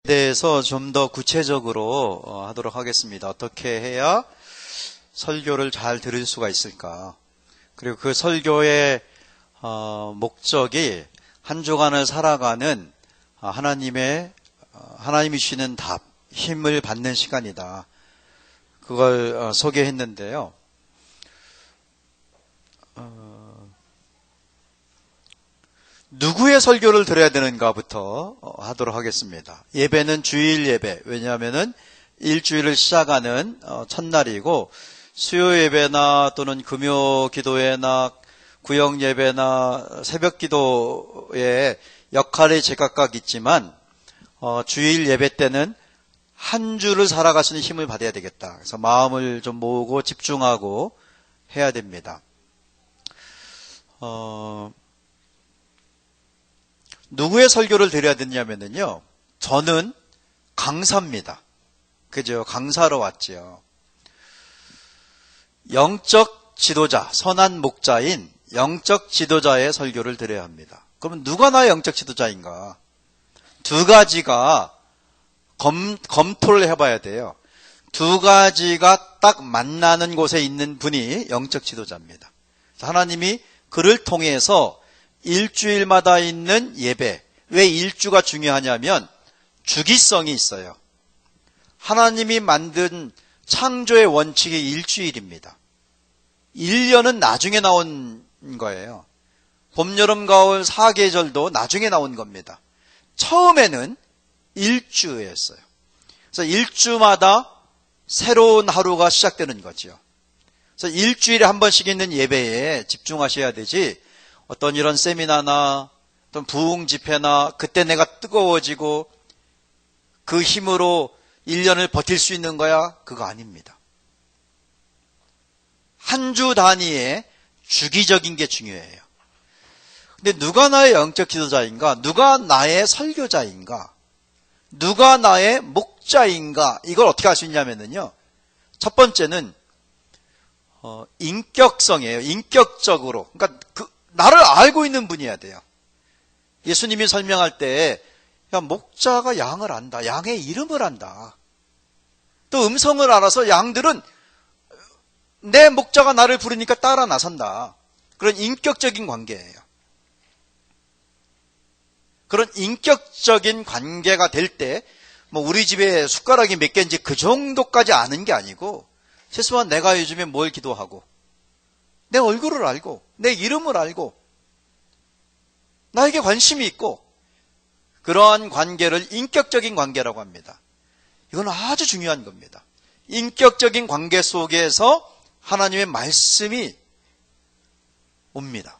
대해서 좀 더 구체적으로 하도록 하겠습니다. 어떻게 해야 설교를 잘 들을 수가 있을까? 그리고 그 설교의 목적이 한 주간을 살아가는 하나님이 주시는 답, 힘을 받는 시간이다. 그걸 소개했는데요. 누구의 설교를 들어야 되는가부터 하도록 하겠습니다. 예배는 주일 예배. 왜냐하면은 일주일을 시작하는 첫날이고, 수요 예배나 또는 금요 기도회나 구역 예배나 새벽 기도의 역할이 제각각 있지만, 주일 예배 때는 한 주를 살아갈 수 있는 힘을 받아야 되겠다. 그래서 마음을 좀 모으고 집중하고 해야 됩니다. 누구의 설교를 드려야 되냐면요. 저는 강사입니다. 그죠? 강사로 왔죠. 영적 지도자, 선한 목자인 영적 지도자의 설교를 드려야 합니다. 그러면 누가 나의 영적 지도자인가? 두 가지가 검토를 해봐야 돼요. 두 가지가 딱 만나는 곳에 있는 분이 영적 지도자입니다. 하나님이 그를 통해서 일주일마다 있는 예배. 왜 일주가 중요하냐면 주기성이 있어요. 하나님이 만든 창조의 원칙이 일주일입니다. 1년은 나중에 나온 거예요. 봄, 여름, 가을 4계절도 나중에 나온 겁니다. 처음에는 일주였어요. 그래서 일주마다 새로운 하루가 시작되는 거죠. 그래서 일주일에 한 번씩 있는 예배에 집중하셔야 되지, 어떤 이런 세미나나 어떤 부흥 집회나 그때 내가 뜨거워지고 그 힘으로 1년을 버틸 수 있는 거야? 그거 아닙니다. 한 주 단위의 주기적인 게 중요해요. 근데 누가 나의 영적 지도자인가? 누가 나의 설교자인가? 누가 나의 목자인가? 이걸 어떻게 할 수 있냐면요. 첫 번째는 인격성이에요. 인격적으로. 그러니까 나를 알고 있는 분이어야 돼요. 예수님이 설명할 때, 야, 목자가 양을 안다. 양의 이름을 안다. 또 음성을 알아서 양들은 내 목자가 나를 부르니까 따라 나선다. 그런 인격적인 관계예요. 그런 인격적인 관계가 될 때, 우리 집에 숟가락이 몇 개인지 그 정도까지 아는 게 아니고, 최소한 내가 요즘에 뭘 기도하고, 내 얼굴을 알고, 내 이름을 알고, 나에게 관심이 있고, 그러한 관계를 인격적인 관계라고 합니다. 이건 아주 중요한 겁니다. 인격적인 관계 속에서 하나님의 말씀이 옵니다.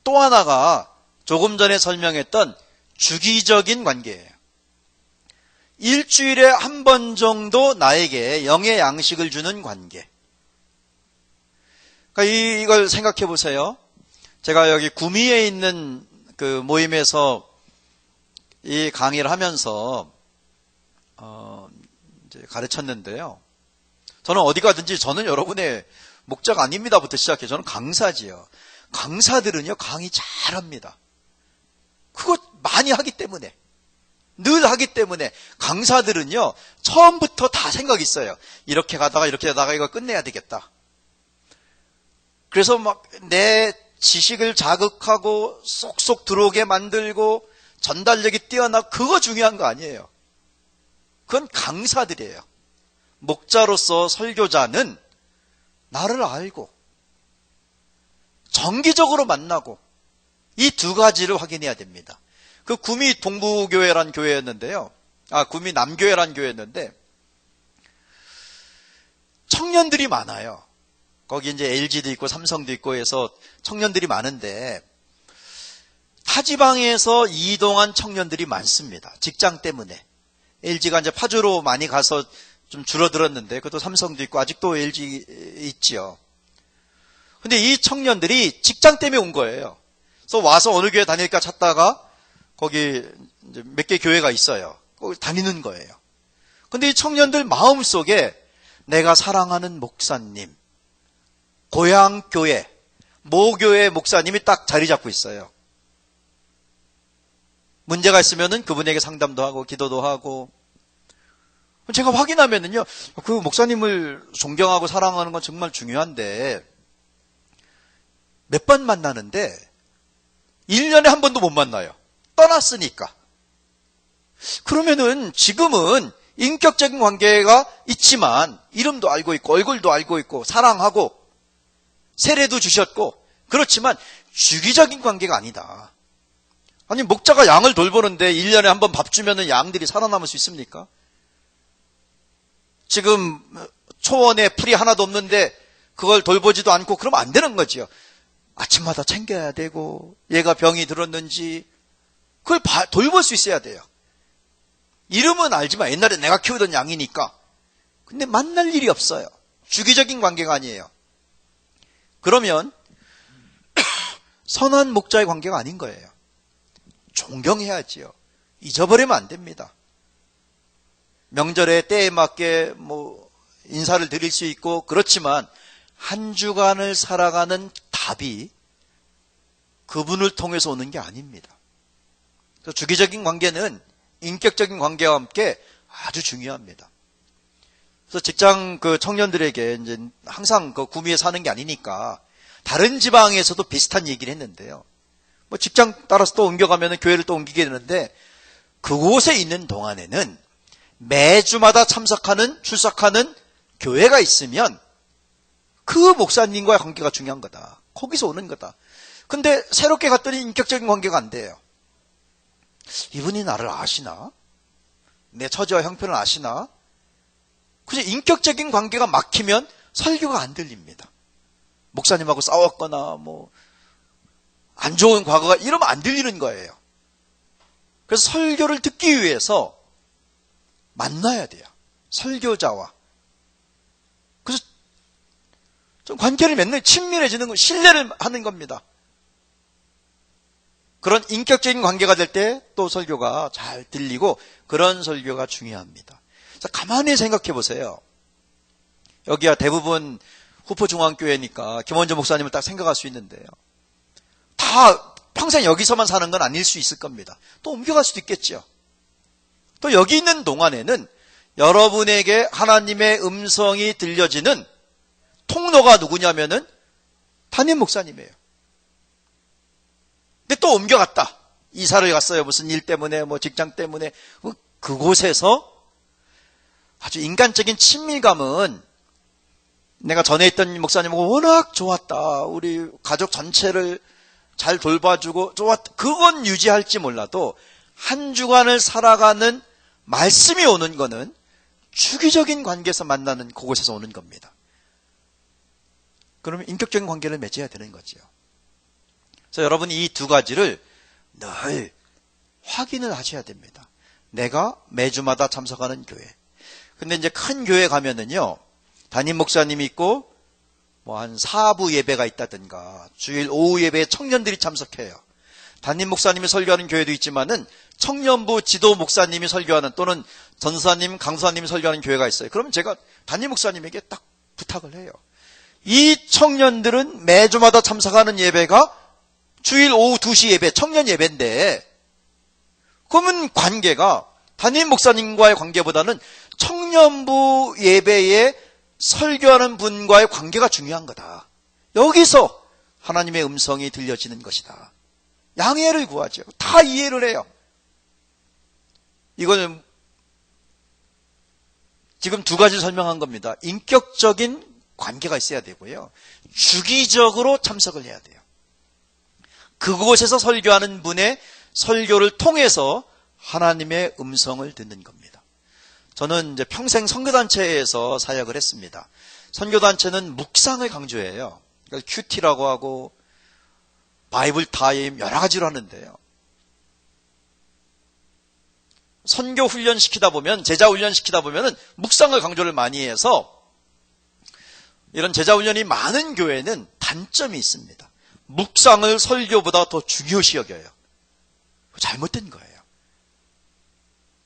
또 하나가 조금 전에 설명했던 주기적인 관계예요. 일주일에 한 번 정도 나에게 영의 양식을 주는 관계. 그러니까 이걸 생각해 보세요. 제가 여기 구미에 있는 그 모임에서 이 강의를 하면서 이제 가르쳤는데요. 저는 어디 가든지 저는 여러분의 목자가 아닙니다부터 시작해요. 저는 강사지요. 강사들은요 강의 잘합니다. 그거 많이 하기 때문에, 늘 하기 때문에 강사들은요 처음부터 다 생각이 있어요. 이렇게 가다가 이거 끝내야 되겠다. 그래서 막 내 지식을 자극하고 쏙쏙 들어오게 만들고 전달력이 뛰어나, 그거 중요한 거 아니에요. 그건 강사들이에요. 목자로서 설교자는 나를 알고 정기적으로 만나고 이 두 가지를 확인해야 됩니다. 그 구미 동부교회란 교회였는데요. 구미 남교회란 교회였는데 청년들이 많아요. 거기 이제 LG도 있고 삼성도 있고 해서 청년들이 많은데 타지방에서 이동한 청년들이 많습니다. 직장 때문에. LG가 이제 파주로 많이 가서 좀 줄어들었는데, 그것도 삼성도 있고 아직도 LG 있지요. 근데 이 청년들이 직장 때문에 온 거예요. 그래서 와서 어느 교회 다닐까 찾다가 거기 몇 개 교회가 있어요. 거기 다니는 거예요. 근데 이 청년들 마음속에 내가 사랑하는 목사님, 고향교회, 모교회 목사님이 딱 자리 잡고 있어요. 문제가 있으면은 그분에게 상담도 하고 기도도 하고. 제가 확인하면은요, 그 목사님을 존경하고 사랑하는 건 정말 중요한데 몇 번 만나는데 1년에 한 번도 못 만나요. 떠났으니까. 그러면은 지금은 인격적인 관계가 있지만 이름도 알고 있고 얼굴도 알고 있고 사랑하고 세례도 주셨고 그렇지만 주기적인 관계가 아니다. 아니 목자가 양을 돌보는데 1년에 한 번 밥 주면은 양들이 살아남을 수 있습니까? 지금 초원에 풀이 하나도 없는데 그걸 돌보지도 않고 그러면 안 되는 거지요. 아침마다 챙겨야 되고 얘가 병이 들었는지 그걸 돌볼 수 있어야 돼요. 이름은 알지만 옛날에 내가 키우던 양이니까. 근데 만날 일이 없어요. 주기적인 관계가 아니에요. 그러면 선한 목자의 관계가 아닌 거예요. 존경해야지요. 잊어버리면 안 됩니다. 명절에 때에 맞게 인사를 드릴 수 있고 그렇지만 한 주간을 살아가는 답이 그분을 통해서 오는 게 아닙니다. 그래서 주기적인 관계는 인격적인 관계와 함께 아주 중요합니다. 그래서 직장 청년들에게 이제 항상 구미에 사는 게 아니니까 다른 지방에서도 비슷한 얘기를 했는데요. 직장 따라서 또 옮겨가면 교회를 또 옮기게 되는데 그곳에 있는 동안에는 매주마다 출석하는 교회가 있으면 그 목사님과의 관계가 중요한 거다. 거기서 오는 거다. 근데 새롭게 갔더니 인격적인 관계가 안 돼요. 이분이 나를 아시나? 내 처지와 형편을 아시나? 그저 인격적인 관계가 막히면 설교가 안 들립니다. 목사님하고 싸웠거나 안 좋은 과거가 이러면 안 들리는 거예요. 그래서 설교를 듣기 위해서 만나야 돼요. 설교자와. 그래서 좀 관계를 맺는 친밀해지는 거, 신뢰를 하는 겁니다. 그런 인격적인 관계가 될 때 또 설교가 잘 들리고 그런 설교가 중요합니다. 그래서 가만히 생각해 보세요. 여기가 대부분 후포중앙교회니까 김원조 목사님을 딱 생각할 수 있는데요. 다 평생 여기서만 사는 건 아닐 수 있을 겁니다. 또 옮겨갈 수도 있겠죠. 또 여기 있는 동안에는 여러분에게 하나님의 음성이 들려지는 통로가 누구냐면은 담임 목사님이에요. 근데 또 옮겨갔다. 이사를 갔어요. 무슨 일 때문에, 직장 때문에. 그곳에서 아주 인간적인 친밀감은 내가 전에 있던 목사님하고 워낙 좋았다. 우리 가족 전체를 잘 돌봐주고 좋았다. 그건 유지할지 몰라도 한 주간을 살아가는 말씀이 오는 거는 주기적인 관계에서 만나는 그곳에서 오는 겁니다. 그러면 인격적인 관계를 맺어야 되는 거죠. 그래서 여러분이 이 두 가지를 늘 확인을 하셔야 됩니다. 내가 매주마다 참석하는 교회. 근데 이제 큰 교회 가면은요, 담임 목사님이 있고, 한 4부 예배가 있다든가, 주일 오후 예배에 청년들이 참석해요. 담임 목사님이 설교하는 교회도 있지만은, 청년부 지도 목사님이 설교하는, 또는 전사님, 강사님이 설교하는 교회가 있어요. 그러면 제가 담임 목사님에게 딱 부탁을 해요. 이 청년들은 매주마다 참석하는 예배가 주일 오후 2시 예배, 청년 예배인데, 그러면 관계가 담임 목사님과의 관계보다는 청년부 예배에 설교하는 분과의 관계가 중요한 거다. 여기서 하나님의 음성이 들려지는 것이다. 양해를 구하죠. 다 이해를 해요. 이거는 지금 두 가지 설명한 겁니다. 인격적인 관계가 있어야 되고요. 주기적으로 참석을 해야 돼요. 그곳에서 설교하는 분의 설교를 통해서 하나님의 음성을 듣는 겁니다. 저는 이제 평생 선교단체에서 사역을 했습니다. 선교단체는 묵상을 강조해요. 그러니까 큐티라고 하고 바이블 타임 여러 가지로 하는데요. 선교 훈련 시키다 보면, 제자 훈련 시키다 보면은 묵상을 강조를 많이 해서 이런 제자 훈련이 많은 교회는 단점이 있습니다. 묵상을 설교보다 더 중요시 여겨요. 잘못된 거예요.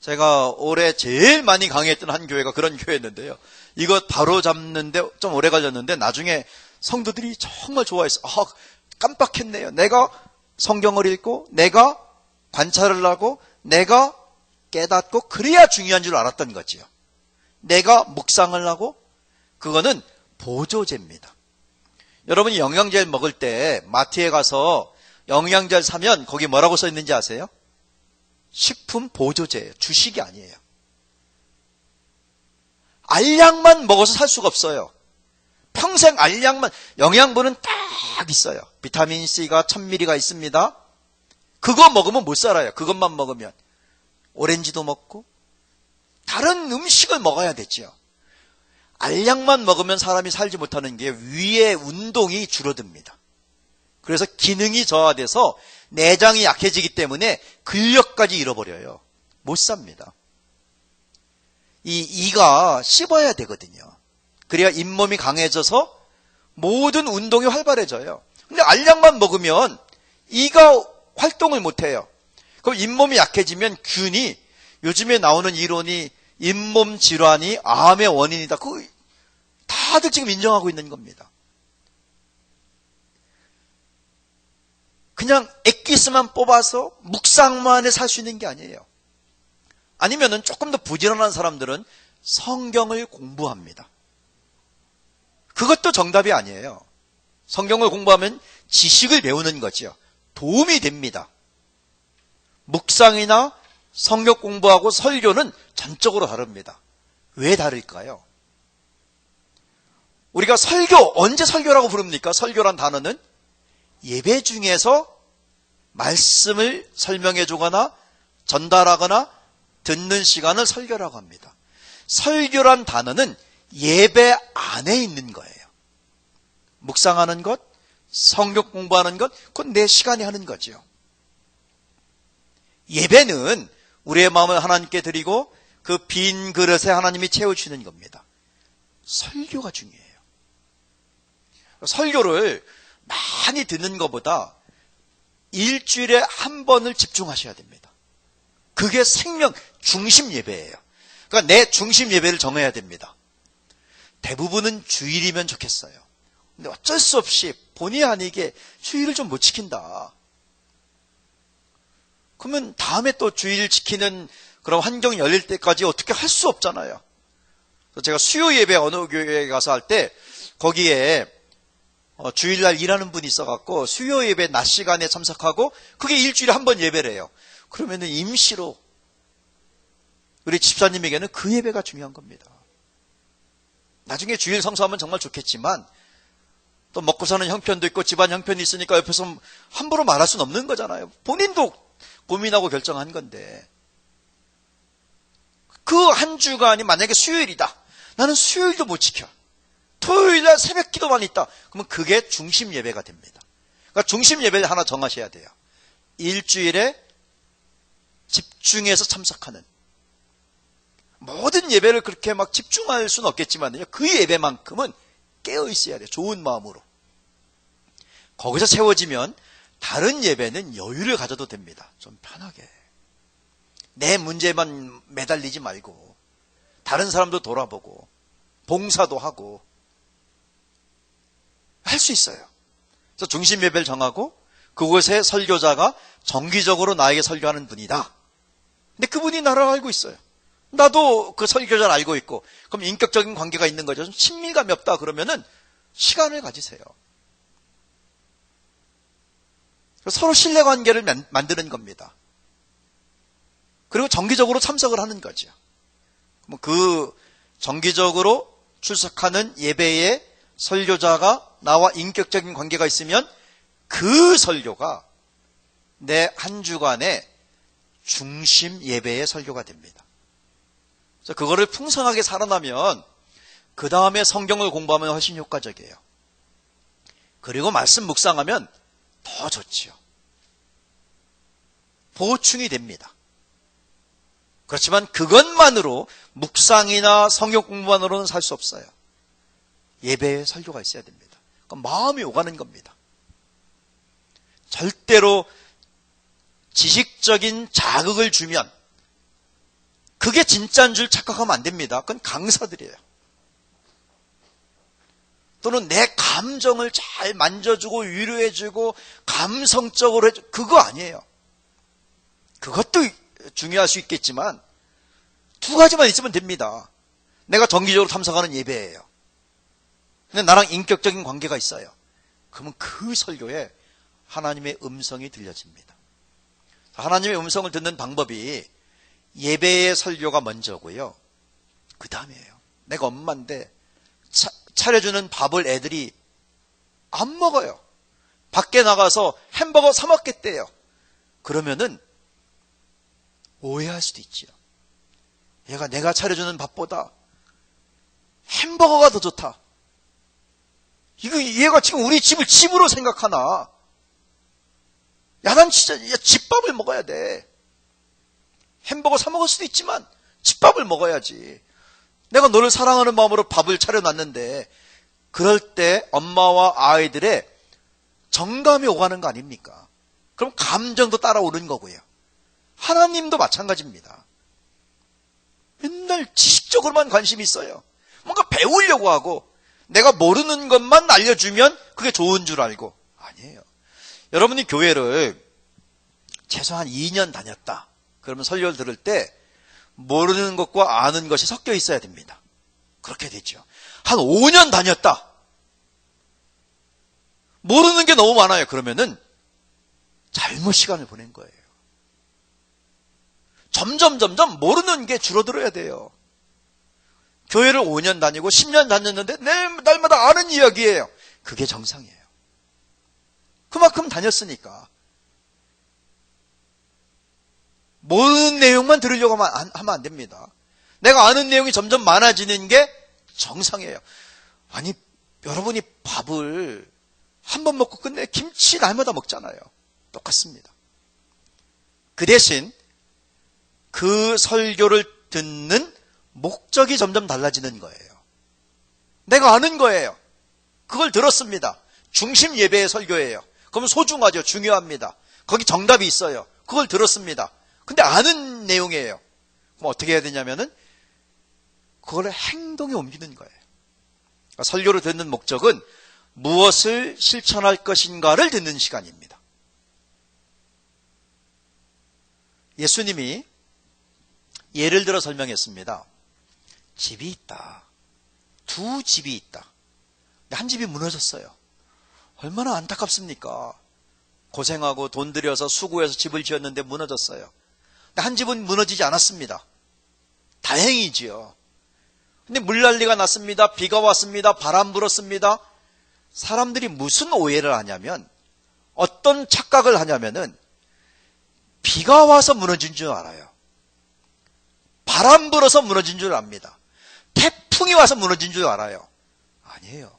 제가 올해 제일 많이 강의했던 한 교회가 그런 교회였는데요. 이거 바로 잡는데 좀 오래 걸렸는데 나중에 성도들이 정말 좋아했어요. 깜빡했네요. 내가 성경을 읽고 내가 관찰을 하고 내가 깨닫고 그래야 중요한 줄 알았던 거지요. 내가 묵상을 하고 그거는 보조제입니다. 여러분이 영양제를 먹을 때 마트에 가서 영양제를 사면 거기 뭐라고 써 있는지 아세요? 식품 보조제예요. 주식이 아니에요. 알약만 먹어서 살 수가 없어요. 평생 알약만, 영양분은 딱 있어요. 비타민C가 1000mg가 있습니다. 그거 먹으면 못 살아요. 그것만 먹으면. 오렌지도 먹고 다른 음식을 먹어야 되지요. 알약만 먹으면 사람이 살지 못하는 게 위의 운동이 줄어듭니다. 그래서 기능이 저하돼서 내장이 약해지기 때문에 근력까지 잃어버려요. 못 삽니다. 이가 씹어야 되거든요. 그래야 잇몸이 강해져서 모든 운동이 활발해져요. 근데 알약만 먹으면 이가 활동을 못해요. 그럼 잇몸이 약해지면 균이, 요즘에 나오는 이론이 잇몸 질환이 암의 원인이다. 그거 다들 지금 인정하고 있는 겁니다. 그냥 액기스만 뽑아서 묵상만 해 살 수 있는 게 아니에요. 아니면은 조금 더 부지런한 사람들은 성경을 공부합니다. 그것도 정답이 아니에요. 성경을 공부하면 지식을 배우는 거죠. 도움이 됩니다. 묵상이나 성경 공부하고 설교는 전적으로 다릅니다. 왜 다를까요? 우리가 설교, 언제 설교라고 부릅니까? 설교란 단어는 예배 중에서 말씀을 설명해 주거나 전달하거나 듣는 시간을 설교라고 합니다. 설교란 단어는 예배 안에 있는 거예요. 묵상하는 것, 성경 공부하는 것, 그건 내 시간에 하는 거죠. 예배는 우리의 마음을 하나님께 드리고 그 빈 그릇에 하나님이 채워주시는 겁니다. 설교가 중요해요. 설교를 많이 듣는 것보다 일주일에 한 번을 집중하셔야 됩니다. 그게 생명 중심 예배예요. 그러니까 내 중심 예배를 정해야 됩니다. 대부분은 주일이면 좋겠어요. 근데 어쩔 수 없이 본의 아니게 주일을 좀 못 지킨다. 그러면 다음에 또 주일 지키는 그런 환경이 열릴 때까지 어떻게 할 수 없잖아요. 그래서 제가 수요 예배 어느 교회에 가서 할 때 거기에 주일날 일하는 분이 있어갖고 수요 예배 낮 시간에 참석하고 그게 일주일에 한 번 예배래요. 그러면은 임시로 우리 집사님에게는 그 예배가 중요한 겁니다. 나중에 주일 성수하면 정말 좋겠지만 또 먹고 사는 형편도 있고 집안 형편이 있으니까 옆에서 함부로 말할 수는 없는 거잖아요. 본인도 고민하고 결정한 건데 그 한 주간이 만약에 수요일이다. 나는 수요일도 못 지켜. 토요일날 새벽 기도만 있다. 그러면 그게 중심 예배가 됩니다. 그러니까 중심 예배를 하나 정하셔야 돼요. 일주일에 집중해서 참석하는. 모든 예배를 그렇게 막 집중할 수는 없겠지만요. 그 예배만큼은 깨어 있어야 돼요. 좋은 마음으로. 거기서 채워지면 다른 예배는 여유를 가져도 됩니다. 좀 편하게. 내 문제만 매달리지 말고 다른 사람도 돌아보고 봉사도 하고 할 수 있어요. 그래서 중심 예배를 정하고 그곳에 설교자가 정기적으로 나에게 설교하는 분이다. 근데 그분이 나를 알고 있어요. 나도 그 설교자를 알고 있고 그럼 인격적인 관계가 있는 거죠. 좀 친밀감이 없다 그러면은 시간을 가지세요. 서로 신뢰관계를 만드는 겁니다. 그리고 정기적으로 참석을 하는 거죠. 그 정기적으로 출석하는 예배에 설교자가 나와 인격적인 관계가 있으면 그 설교가 내 한 주간의 중심 예배의 설교가 됩니다. 그래서 그거를 풍성하게 살아나면 그 다음에 성경을 공부하면 훨씬 효과적이에요. 그리고 말씀 묵상하면 더 좋지요. 보충이 됩니다. 그렇지만 그것만으로 묵상이나 성경 공부만으로는 살 수 없어요. 예배에 설교가 있어야 됩니다. 그러니까 마음이 오가는 겁니다. 절대로 지식적인 자극을 주면 그게 진짜인 줄 착각하면 안 됩니다. 그건 강사들이에요. 또는 내 감정을 잘 만져주고 위로해주고 감성적으로 해주고 그거 아니에요. 그것도 중요할 수 있겠지만 두 가지만 있으면 됩니다. 내가 정기적으로 참석하는 예배예요. 근데 나랑 인격적인 관계가 있어요. 그러면 그 설교에 하나님의 음성이 들려집니다. 하나님의 음성을 듣는 방법이 예배의 설교가 먼저고요. 그 다음이에요. 내가 엄마인데 차려주는 밥을 애들이 안 먹어요. 밖에 나가서 햄버거 사 먹겠대요. 그러면은 오해할 수도 있지요. 얘가 내가 차려주는 밥보다 햄버거가 더 좋다. 얘가 지금 우리 집을 집으로 생각하나? 야, 난 진짜 집밥을 먹어야 돼. 햄버거 사 먹을 수도 있지만 집밥을 먹어야지. 내가 너를 사랑하는 마음으로 밥을 차려놨는데 그럴 때 엄마와 아이들의 정감이 오가는 거 아닙니까? 그럼 감정도 따라오는 거고요. 하나님도 마찬가지입니다. 맨날 지식적으로만 관심이 있어요. 뭔가 배우려고 하고 내가 모르는 것만 알려주면 그게 좋은 줄 알고. 아니에요. 여러분이 교회를 최소한 2년 다녔다. 그러면 설교를 들을 때 모르는 것과 아는 것이 섞여 있어야 됩니다. 그렇게 되죠. 한 5년 다녔다. 모르는 게 너무 많아요. 그러면은 잘못 시간을 보낸 거예요. 점점 모르는 게 줄어들어야 돼요. 교회를 5년 다니고 10년 다녔는데 날마다 아는 이야기예요. 그게 정상이에요. 그만큼 다녔으니까. 모르는 내용만 들으려고 하면 안 됩니다. 내가 아는 내용이 점점 많아지는 게 정상이에요. 아니, 여러분이 밥을 한 번 먹고 끝내 김치 날마다 먹잖아요. 똑같습니다. 그 대신 그 설교를 듣는 목적이 점점 달라지는 거예요. 내가 아는 거예요. 그걸 들었습니다. 중심 예배의 설교예요. 그러면 소중하죠. 중요합니다. 거기 정답이 있어요. 그걸 들었습니다. 근데 아는 내용이에요. 그럼 어떻게 해야 되냐면은 그걸 행동에 옮기는 거예요. 그러니까 설교를 듣는 목적은 무엇을 실천할 것인가를 듣는 시간입니다. 예수님이 예를 들어 설명했습니다. 집이 있다. 두 집이 있다. 근데 한 집이 무너졌어요. 얼마나 안타깝습니까? 고생하고 돈 들여서 수고해서 집을 지었는데 무너졌어요. 근데 한 집은 무너지지 않았습니다. 다행이지요. 근데 물난리가 났습니다. 비가 왔습니다. 바람 불었습니다. 사람들이 무슨 오해를 하냐면, 어떤 착각을 하냐면은 비가 와서 무너진 줄 알아요. 바람 불어서 무너진 줄 압니다. 태풍이 와서 무너진 줄 알아요. 아니에요.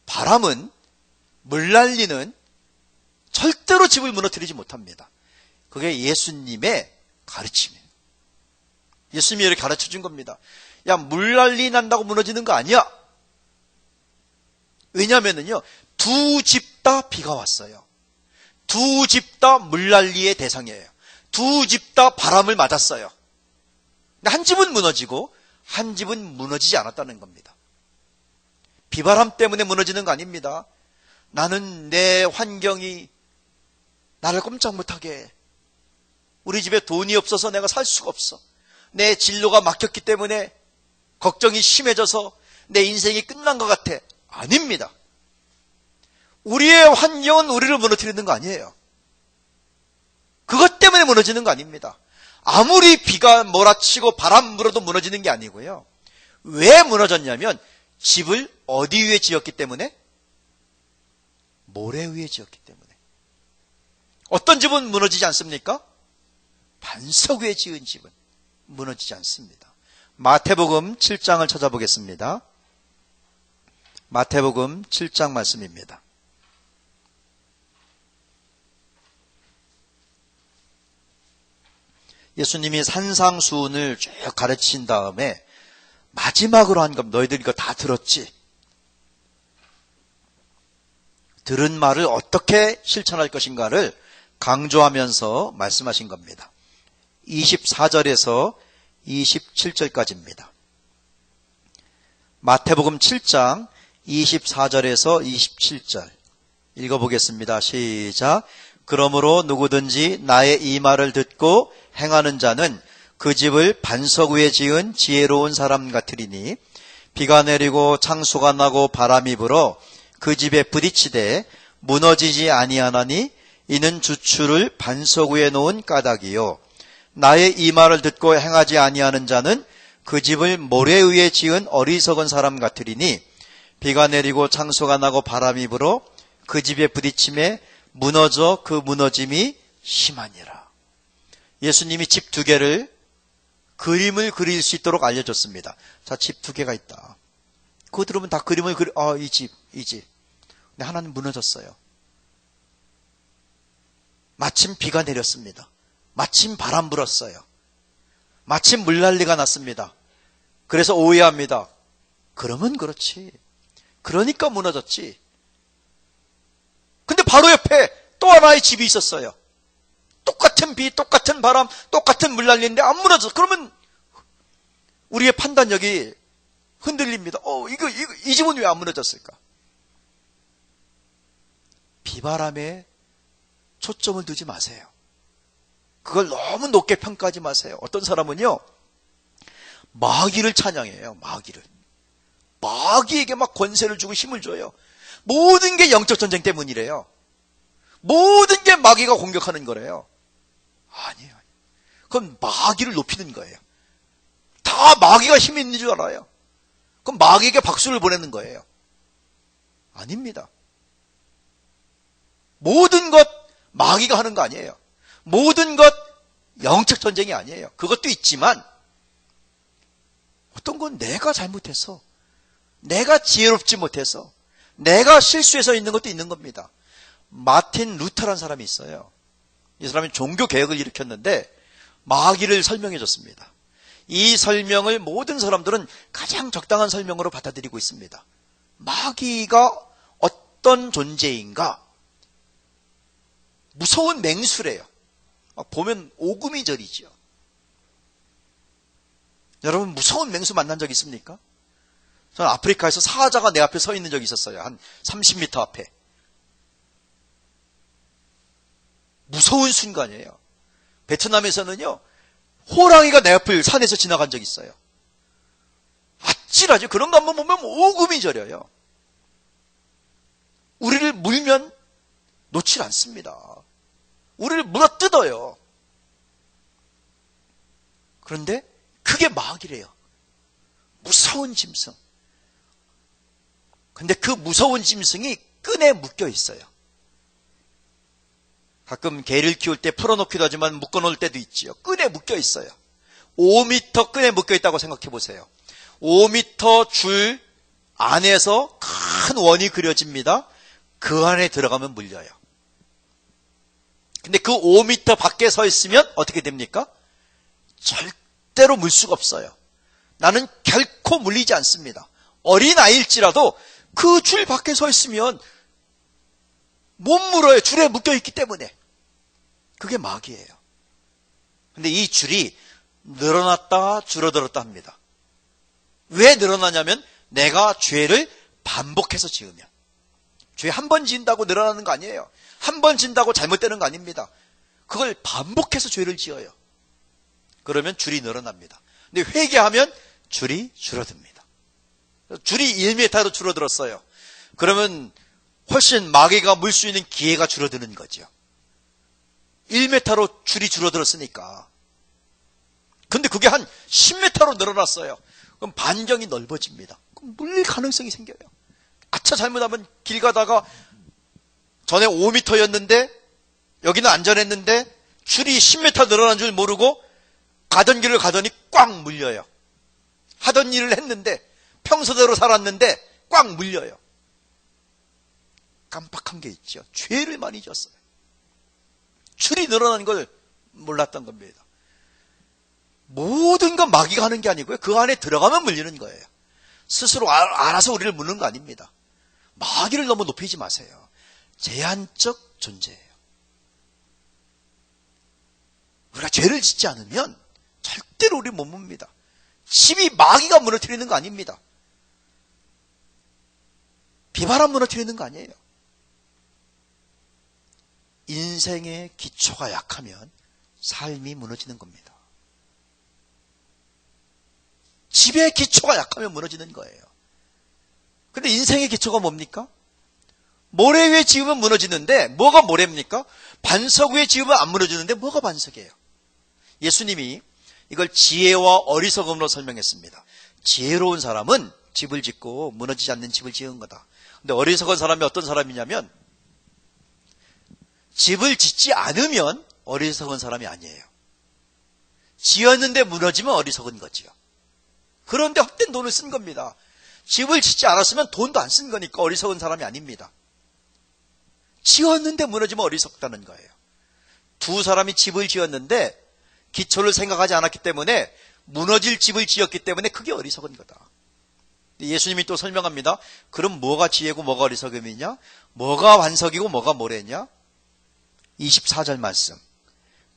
바람은, 물난리는 절대로 집을 무너뜨리지 못합니다. 그게 예수님의 가르침이에요. 예수님이 이렇게 가르쳐 준 겁니다. 야, 물난리 난다고 무너지는 거 아니야. 왜냐면은요, 두 집 다 비가 왔어요. 두 집 다 물난리의 대상이에요. 두 집 다 바람을 맞았어요. 한 집은 무너지고 한 집은 무너지지 않았다는 겁니다. 비바람 때문에 무너지는 거 아닙니다. 나는 내 환경이 나를 꼼짝 못하게 해. 우리 집에 돈이 없어서 내가 살 수가 없어. 내 진로가 막혔기 때문에 걱정이 심해져서 내 인생이 끝난 것 같아. 아닙니다. 우리의 환경은 우리를 무너뜨리는 거 아니에요. 그것 때문에 무너지는 거 아닙니다. 아무리 비가 몰아치고 바람 불어도 무너지는 게 아니고요. 왜 무너졌냐면 집을 어디 위에 지었기 때문에? 모래 위에 지었기 때문에. 어떤 집은 무너지지 않습니까? 반석 위에 지은 집은 무너지지 않습니다. 마태복음 7장을 찾아보겠습니다. 마태복음 7장 말씀입니다. 예수님이 산상수훈을 쭉 가르친 다음에 마지막으로 한 겁니다. 너희들 이거 다 들었지? 들은 말을 어떻게 실천할 것인가를 강조하면서 말씀하신 겁니다. 24절에서 27절까지입니다. 마태복음 7장 24절에서 27절 읽어보겠습니다. 시작. 그러므로 누구든지 나의 이 말을 듣고 행하는 자는 그 집을 반석 위에 지은 지혜로운 사람 같으리니 비가 내리고 창수가 나고 바람이 불어 그 집에 부딪히되 무너지지 아니하나니 이는 주추를 반석 위에 놓은 까닭이요 나의 이 말을 듣고 행하지 아니하는 자는 그 집을 모래 위에 지은 어리석은 사람 같으리니 비가 내리고 창수가 나고 바람이 불어 그 집에 부딪힘에 무너져 그 무너짐이 심하니라. 예수님이 집 두 개를 그림을 그릴 수 있도록 알려줬습니다. 자, 집 두 개가 있다. 그거 들으면 다 그림을 이 집. 근데 하나는 무너졌어요. 마침 비가 내렸습니다. 마침 바람 불었어요. 마침 물난리가 났습니다. 그래서 오해합니다. 그러면 그렇지. 그러니까 무너졌지. 근데 바로 옆에 또 하나의 집이 있었어요. 똑같은 비, 똑같은 바람, 똑같은 물난리인데 안 무너졌어. 그러면 우리의 판단력이 흔들립니다. 이 집은 왜 안 무너졌을까? 비바람에 초점을 두지 마세요. 그걸 너무 높게 평가하지 마세요. 어떤 사람은요, 마귀를 찬양해요. 마귀에게 막 권세를 주고 힘을 줘요. 모든 게 영적 전쟁 때문이래요. 모든 게 마귀가 공격하는 거래요. 아니에요. 그건 마귀를 높이는 거예요. 다 마귀가 힘이 있는 줄 알아요. 그럼 마귀에게 박수를 보내는 거예요. 아닙니다. 모든 것 마귀가 하는 거 아니에요. 모든 것 영적 전쟁이 아니에요. 그것도 있지만 어떤 건 내가 잘못해서, 내가 지혜롭지 못해서, 내가 실수해서 있는 것도 있는 겁니다. 마틴 루터라는 사람이 있어요. 이 사람이 종교개혁을 일으켰는데 마귀를 설명해 줬습니다. 이 설명을 모든 사람들은 가장 적당한 설명으로 받아들이고 있습니다. 마귀가 어떤 존재인가? 무서운 맹수래요. 보면 오금이 저리죠. 여러분 무서운 맹수 만난 적 있습니까? 저는 아프리카에서 사자가 내 앞에 서 있는 적이 있었어요. 한 30m 앞에. 무서운 순간이에요. 베트남에서는요, 호랑이가 내 앞을 산에서 지나간 적이 있어요. 아찔하죠. 그런 거 한번 보면 오금이 저려요. 우리를 물면 놓질 않습니다. 우리를 물어뜯어요. 그런데 그게 마귀래요. 무서운 짐승. 근데 그 무서운 짐승이 끈에 묶여 있어요. 가끔 개를 키울 때 풀어놓기도 하지만 묶어놓을 때도 있지요. 끈에 묶여 있어요. 5m 끈에 묶여 있다고 생각해 보세요. 5m 줄 안에서 큰 원이 그려집니다. 그 안에 들어가면 물려요. 근데 그 5m 밖에 서 있으면 어떻게 됩니까? 절대로 물 수가 없어요. 나는 결코 물리지 않습니다. 어린아이일지라도 그 줄 밖에 서 있으면 못 물어요. 줄에 묶여있기 때문에. 그게 마귀예요. 근데 이 줄이 늘어났다 줄어들었다 합니다. 왜 늘어나냐면 내가 죄를 반복해서 지으면. 죄 한 번 지은다고 늘어나는 거 아니에요. 한 번 지은다고 잘못되는 거 아닙니다. 그걸 반복해서 죄를 지어요. 그러면 줄이 늘어납니다. 근데 회개하면 줄이 줄어듭니다. 줄이 1m로 줄어들었어요. 그러면 훨씬 마귀가 물 수 있는 기회가 줄어드는 거죠. 1m로 줄이 줄어들었으니까. 근데 그게 한 10m로 늘어났어요. 그럼 반경이 넓어집니다. 그럼 물 가능성이 생겨요. 아차 잘못하면 길 가다가 전에 5m였는데 여기는 안전했는데 줄이 10m 늘어난 줄 모르고 가던 길을 가더니 꽉 물려요. 하던 일을 했는데 평소대로 살았는데 꽉 물려요. 깜빡한 게 있죠. 죄를 많이 졌어요. 줄이 늘어난 걸 몰랐던 겁니다. 모든 건 마귀가 하는 게 아니고요. 그 안에 들어가면 물리는 거예요. 스스로 알아서 우리를 무는 거 아닙니다. 마귀를 너무 높이지 마세요. 제한적 존재예요. 우리가 죄를 짓지 않으면 절대로 우리 못 묻니다. 집이 마귀가 무너뜨리는 거 아닙니다. 비바람 무너뜨리는 거 아니에요. 인생의 기초가 약하면 삶이 무너지는 겁니다. 집의 기초가 약하면 무너지는 거예요. 근데 인생의 기초가 뭡니까? 모래 위에 지으면 무너지는데 뭐가 모래입니까? 반석 위에 지으면 안 무너지는데 뭐가 반석이에요? 예수님이 이걸 지혜와 어리석음으로 설명했습니다. 지혜로운 사람은 집을 짓고 무너지지 않는 집을 지은 거다. 근데 어리석은 사람이 어떤 사람이냐면 집을 짓지 않으면 어리석은 사람이 아니에요. 지었는데 무너지면 어리석은 거지요. 그런데 헛된 돈을 쓴 겁니다. 집을 짓지 않았으면 돈도 안 쓴 거니까 어리석은 사람이 아닙니다. 지었는데 무너지면 어리석다는 거예요. 두 사람이 집을 지었는데 기초를 생각하지 않았기 때문에 무너질 집을 지었기 때문에 그게 어리석은 거다. 예수님이 또 설명합니다. 그럼 뭐가 지혜고 뭐가 어리석음이냐? 뭐가 반석이고 뭐가 모래냐? 24절 말씀.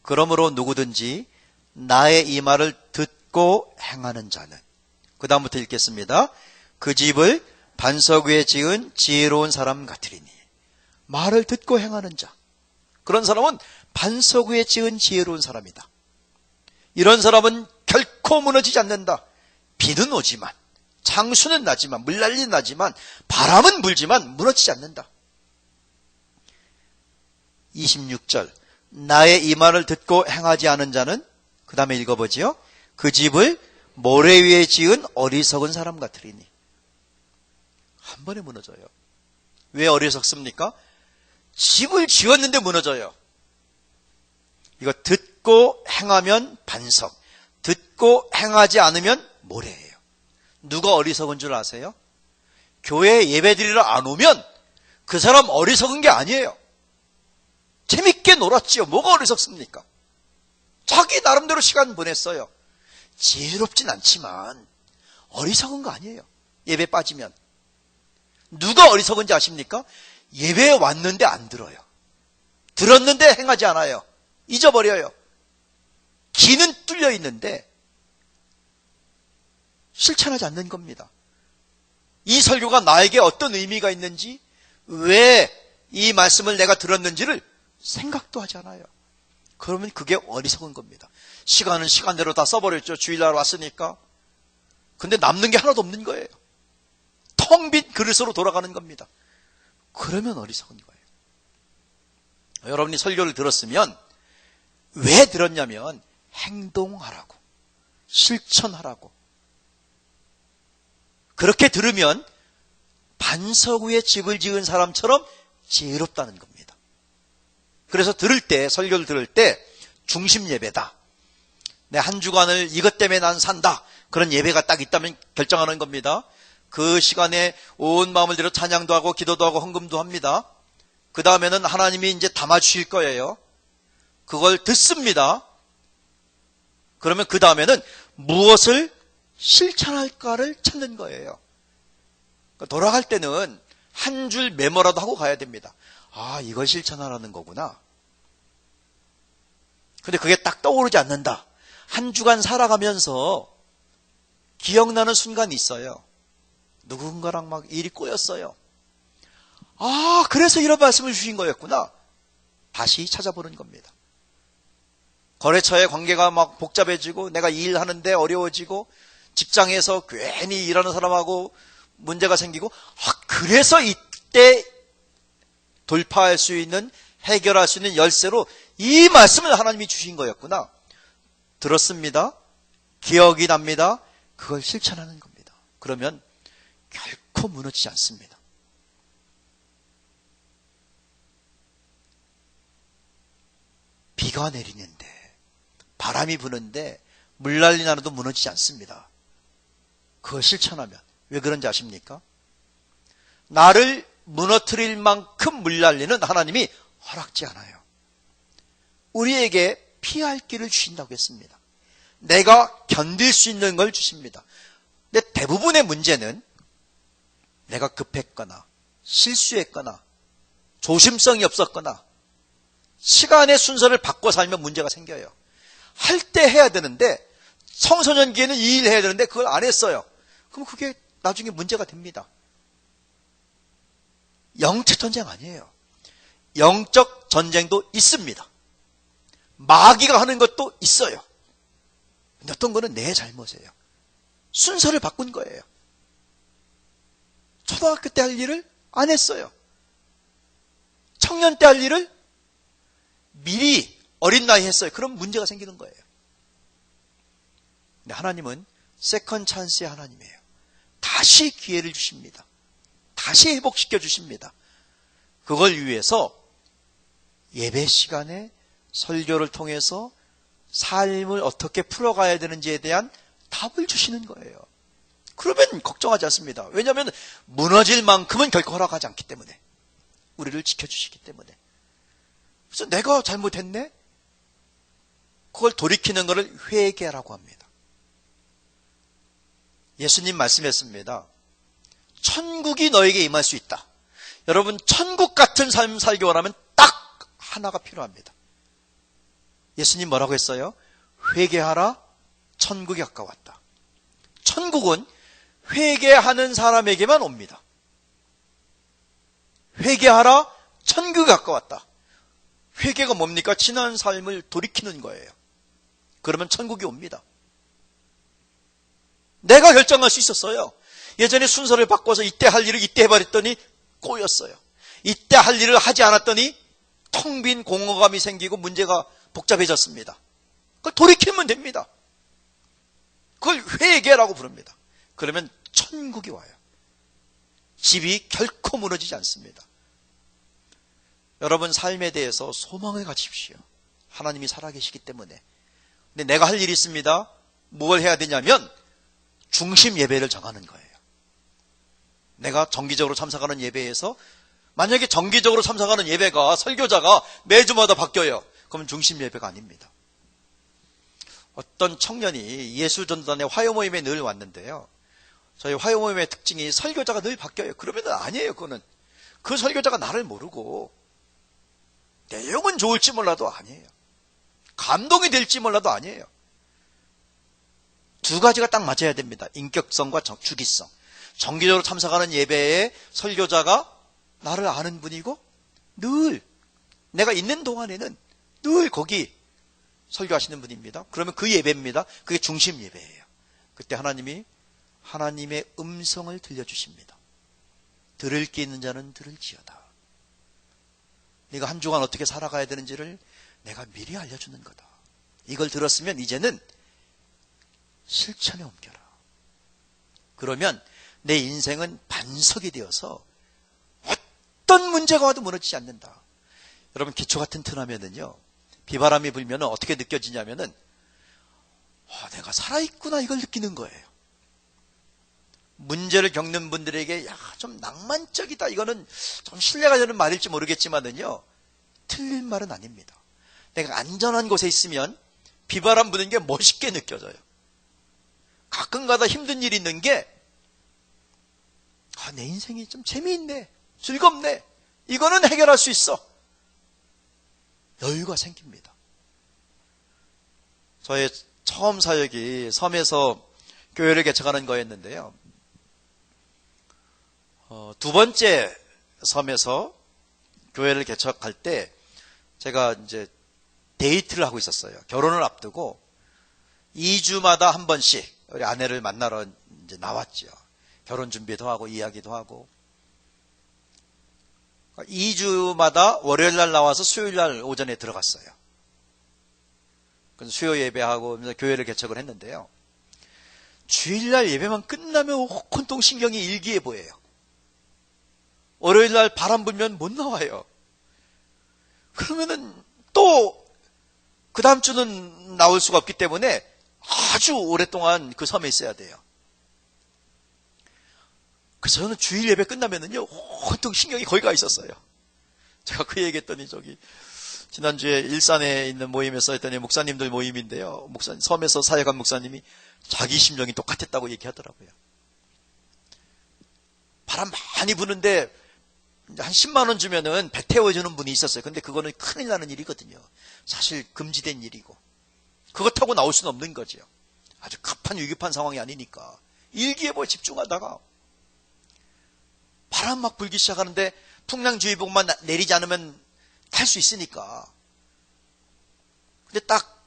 그러므로 누구든지 나의 이 말을 듣고 행하는 자는, 그 다음부터 읽겠습니다. 그 집을 반석 위에 지은 지혜로운 사람 같으리니. 말을 듣고 행하는 자, 그런 사람은 반석 위에 지은 지혜로운 사람이다. 이런 사람은 결코 무너지지 않는다. 비는 오지만, 장수는 나지만, 물난리는 나지만, 바람은 불지만 무너지지 않는다. 26절. 나의 이 말을 듣고 행하지 않은 자는, 그 다음에 읽어보지요. 그 집을 모래 위에 지은 어리석은 사람 같으리니. 한 번에 무너져요. 왜 어리석습니까? 집을 지었는데 무너져요. 이거 듣고 행하면 반석, 듣고 행하지 않으면 모래예요. 누가 어리석은 줄 아세요? 교회에 예배드리러 안 오면 그 사람 어리석은 게 아니에요. 재밌게 놀았지요. 뭐가 어리석습니까? 자기 나름대로 시간 보냈어요. 지혜롭진 않지만 어리석은 거 아니에요. 예배 빠지면. 누가 어리석은지 아십니까? 예배에 왔는데 안 들어요. 들었는데 행하지 않아요. 잊어버려요. 귀는 뚫려 있는데 실천하지 않는 겁니다. 이 설교가 나에게 어떤 의미가 있는지, 왜 이 말씀을 내가 들었는지를 생각도 하지 않아요. 그러면 그게 어리석은 겁니다. 시간은 시간대로 다 써버렸죠. 주일날 왔으니까. 근데 남는 게 하나도 없는 거예요. 텅 빈 그릇으로 돌아가는 겁니다. 그러면 어리석은 거예요. 여러분이 설교를 들었으면 왜 들었냐면 행동하라고, 실천하라고. 그렇게 들으면 반석 위에 집을 지은 사람처럼 지혜롭다는 겁니다. 그래서 들을 때, 설교를 들을 때 중심 예배다. 내 한 주간을 이것 때문에 난 산다. 그런 예배가 딱 있다면 결정하는 겁니다. 그 시간에 온 마음을 들여 찬양도 하고 기도도 하고 헌금도 합니다. 그 다음에는 하나님이 이제 담아주실 거예요. 그걸 듣습니다. 그러면 그 다음에는 무엇을 실천할까를 찾는 거예요. 돌아갈 때는 한 줄 메모라도 하고 가야 됩니다. 아, 이걸 실천하라는 거구나. 근데 그게 딱 떠오르지 않는다. 한 주간 살아가면서 기억나는 순간이 있어요. 누군가랑 막 일이 꼬였어요. 아, 그래서 이런 말씀을 주신 거였구나. 다시 찾아보는 겁니다. 거래처의 관계가 막 복잡해지고, 내가 일하는데 어려워지고, 직장에서 괜히 일하는 사람하고 문제가 생기고, 아, 그래서 이때 돌파할 수 있는, 해결할 수 있는 열쇠로 이 말씀을 하나님이 주신 거였구나. 들었습니다. 기억이 납니다. 그걸 실천하는 겁니다. 그러면 결코 무너지지 않습니다. 비가 내리는데, 바람이 부는데, 물난리 나도 무너지지 않습니다. 그걸 실천하면. 왜 그런지 아십니까? 나를 무너뜨릴 만큼 물난리는 하나님이 허락지 않아요. 우리에게 피할 길을 주신다고 했습니다. 내가 견딜 수 있는 걸 주십니다. 근데 대부분의 문제는 내가 급했거나 실수했거나 조심성이 없었거나 시간의 순서를 바꿔 살면 문제가 생겨요. 할 때 해야 되는데, 청소년기에는 이 일 해야 되는데 그걸 안 했어요. 그럼 그게 나중에 문제가 됩니다. 영적 전쟁 아니에요. 영적 전쟁도 있습니다. 마귀가 하는 것도 있어요. 근데 어떤 거는 내 잘못이에요. 순서를 바꾼 거예요. 초등학교 때 할 일을 안 했어요. 청년 때 할 일을 미리 어린 나이에 했어요. 그럼 문제가 생기는 거예요. 근데 하나님은 세컨 찬스의 하나님이에요. 다시 기회를 주십니다. 다시 회복시켜 주십니다. 그걸 위해서 예배 시간에 설교를 통해서 삶을 어떻게 풀어가야 되는지에 대한 답을 주시는 거예요. 그러면 걱정하지 않습니다. 왜냐하면 무너질 만큼은 결코 허락하지 않기 때문에, 우리를 지켜주시기 때문에. 그래서 내가 잘못했네? 그걸 돌이키는 것을 회개라고 합니다. 예수님 말씀했습니다. 천국이 너에게 임할 수 있다. 여러분, 천국 같은 삶 살기 원하면 딱 하나가 필요합니다. 예수님 뭐라고 했어요? 회개하라, 천국이 가까웠다. 천국은 회개하는 사람에게만 옵니다. 회개하라, 천국이 가까웠다. 회개가 뭡니까? 지난 삶을 돌이키는 거예요. 그러면 천국이 옵니다. 내가 결정할 수 있었어요. 예전에 순서를 바꿔서 이때 할 일을 이때 해버렸더니 꼬였어요. 이때 할 일을 하지 않았더니 텅 빈 공허감이 생기고 문제가 복잡해졌습니다. 그걸 돌이키면 됩니다. 그걸 회개라고 부릅니다. 그러면 천국이 와요. 집이 결코 무너지지 않습니다. 여러분, 삶에 대해서 소망을 가지십시오. 하나님이 살아계시기 때문에. 근데 내가 할 일이 있습니다. 뭘 해야 되냐면 중심 예배를 정하는 거예요. 내가 정기적으로 참석하는 예배에서, 만약에 정기적으로 참석하는 예배가 설교자가 매주마다 바뀌어요. 그러면 중심 예배가 아닙니다. 어떤 청년이 예수전단의 화요모임에 늘 왔는데요. 저희 화요모임의 특징이 설교자가 늘 바뀌어요. 그러면 아니에요. 그거는 그 설교자가 나를 모르고, 내용은 좋을지 몰라도 아니에요. 감동이 될지 몰라도 아니에요. 두 가지가 딱 맞아야 됩니다. 인격성과 주기성. 정기적으로 참석하는 예배에 설교자가 나를 아는 분이고, 늘 내가 있는 동안에는 늘 거기 설교하시는 분입니다. 그러면 그 예배입니다. 그게 중심 예배예요. 그때 하나님이 하나님의 음성을 들려주십니다. 들을 게 있는 자는 들을지어다. 네가 한 주간 어떻게 살아가야 되는지를 내가 미리 알려주는 거다. 이걸 들었으면 이제는 실천에 옮겨라. 그러면 내 인생은 반석이 되어서 어떤 문제가 와도 무너지지 않는다. 여러분, 기초 같은 틈 하면은요, 비바람이 불면 어떻게 느껴지냐면은, 내가 살아있구나, 이걸 느끼는 거예요. 문제를 겪는 분들에게, 좀 낭만적이다, 이거는 좀 신뢰가 되는 말일지 모르겠지만은요, 틀린 말은 아닙니다. 내가 안전한 곳에 있으면 비바람 부는 게 멋있게 느껴져요. 가끔가다 힘든 일이 있는 게, 내 인생이 좀 재미있네, 즐겁네, 이거는 해결할 수 있어. 여유가 생깁니다. 저의 처음 사역이 섬에서 교회를 개척하는 거였는데요. 두 번째 섬에서 교회를 개척할 때 제가 이제 데이트를 하고 있었어요. 결혼을 앞두고 2주마다 한 번씩 우리 아내를 만나러 이제 나왔죠. 결혼 준비도 하고 이야기도 하고. 2주마다 월요일 날 나와서 수요일 날 오전에 들어갔어요. 그래서 수요 예배하고 교회를 개척을 했는데요. 주일날 예배만 끝나면 온통 신경이 일기에 보여요. 월요일 날 바람 불면 못 나와요. 그러면은 또 그 다음 주는 나올 수가 없기 때문에 아주 오랫동안 그 섬에 있어야 돼요. 그래서 저는 주일 예배 끝나면은요, 온통 신경이 거기 가 있었어요. 제가 그 얘기했더니 지난주에 일산에 있는 모임에서 했더니 목사님들 모임인데요. 섬에서 사역한 목사님이 자기 심정이 똑같았다고 얘기하더라고요. 바람 많이 부는데 한 10만 원 주면은 배 태워주는 분이 있었어요. 근데 그거는 큰일 나는 일이거든요. 사실 금지된 일이고. 그거 타고 나올 수는 없는 거죠. 아주 급한 위급한 상황이 아니니까. 일기예보에 집중하다가 바람 막 불기 시작하는데 풍랑주의보만 내리지 않으면 탈 수 있으니까. 근데 딱